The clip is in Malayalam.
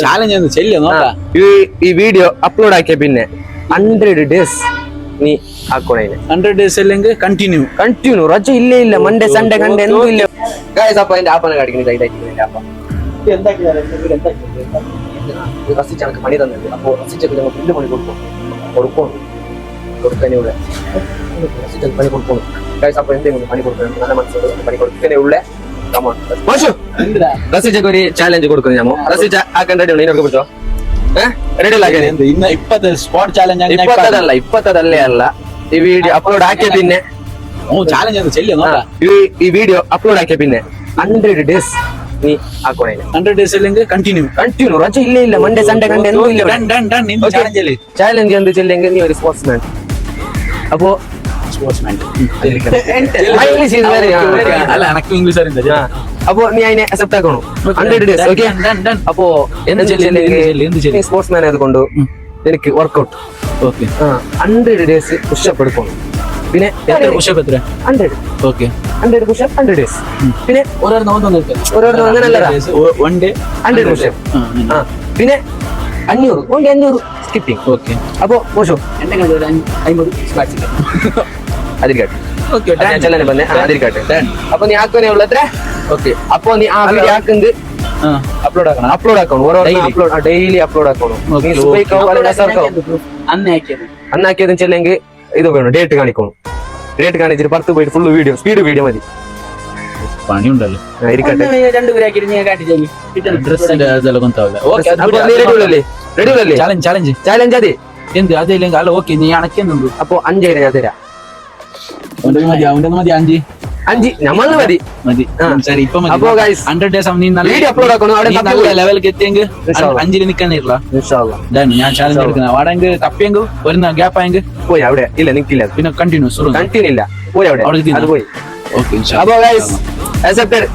ചാലഞ്ച് ചെല്ലുന്നു. ഈ വീഡിയോ അപ്ലോഡ് ആക്കിയ പിന്നെ 100 days നീ ആക്കണേ. 100 days അല്ലെങ്കിൽ കണ്ടിന്യൂ റജ ഇല്ല മൺഡേ സൺഡേ കണ്ടേ എന്തും ഇല്ല. ഗൈസ് അപ്പൊ എന്റെ ആപ്പനെ കാണിക്കുന്നത് ഇതായിട്ട് ആപ്പ റസിച്ചക്ക് പണി തന്നിട്ടുണ്ട്. അപ്പൊ റസിച്ചക്ക് ഞങ്ങൾ പുല്ല് പണി കൊടുക്കാനുള്ള റസിച്ചക്ക് പണി കൊടുക്കണം. ഗൈസ് അപ്പൊ എന്തെങ്കിലും പണി കൊടുക്കണം, നല്ല മനസ്സിലുള്ള പണി കൊടുക്കാനുള്ള റസിച്ചക്ക് ഒരു ചാലഞ്ച് കൊടുക്കുന്നു. ഞാൻ റസിച്ച ആക്കാൻ റെഡി ആണ്. ഇതിനൊക്കെ പറ്റോ? ഇപ്പത്തതല്ലേ അല്ല, ഈ വീഡിയോ അപ്ലോഡ് ആക്കിയ പിന്നെ ഈ വീഡിയോ അപ്ലോഡ് ആക്കിയ പിന്നെ 100 days നീ ആക്കണേ. 100 days അല്ലെങ്കിൽ കണ്ടിന്യൂ റജ ഇല്ല മൺഡേ സൺഡേ കണ്ടേ എന്തും ഇല്ല. ചാലഞ്ച് എന്ത് ചെല്ലെങ്കിൽ നീ ഒരു സ്പോർട്സ്മാൻ. അപ്പോ അപ്പൊ നീ അതിനെ അക്സെപ്റ്റ് ആക്കണോ? 100 days okay. അപ്പോ സ്പോർട്സ്മാൻ ആയതുകൊണ്ട് എനിക്ക് വർക്ക്ഔട്ട് 100 days പുഷപ്പ് എടുക്കണം. പിന്നെ 100 പുഷപ്പ് 100 days. പിന്നെ പിന്നെ 500 സ്കിപ്പിംഗ്. അപ്പൊ മോശം അതിരിക്കട്ടെ. അപ്പൊ നീ ആക്കുവനെ ഉള്ള എത്ര? ഓക്കെ. അപ്പൊ നീ ആ വീഡിയോ ആക്കുന്നത് അപ്ലോഡ് ആക്കണം. ഡെയിലി അപ്ലോഡ് ആക്കണം. അന്നാക്കിയതെന്ന് വെച്ചെങ്കിൽ ഇത് വേണം, ഡേറ്റ് കാണിക്കണം. ഡേറ്റ് കാണിച്ചിട്ട് 10 പോയിട്ട് ഫുള്ള് വീഡിയോ സ്പീഡ് വീഡിയോ മതി. പണിയുണ്ടല്ലോ. ചാലഞ്ച് അതെ എന്ത് അതില്ലെങ്കിൽ അല്ല. ഓക്കെ നീ അണക്കുന്നുണ്ട്. അപ്പൊ 5 ഞാൻ തരാം. 5 നമ്മള് മതി. അപ്പൊ 100 days വീഡിയോ അപ്ലോഡ് ആക്കണം. ലെവലിലേക്ക് എത്തിയെങ്കിൽ 5 നിൽക്കാനില്ല. ഞാൻ ചാലഞ്ച് എടുക്കുന്നത്. അവിടെ തപ്പിയെങ്കിൽ ഒരു ഗ്യാപ്പ് ആയെങ്കിൽ പോയി അവിടെ ഇല്ല നിൽക്കില്ല. പിന്നെ കണ്ടിന്യൂ ഇല്ല പോയി അവിടെ അത് പോയി. ഓക്കെ. അപ്പൊ ഗൈസ് അക്സെപ്റ്റഡ്.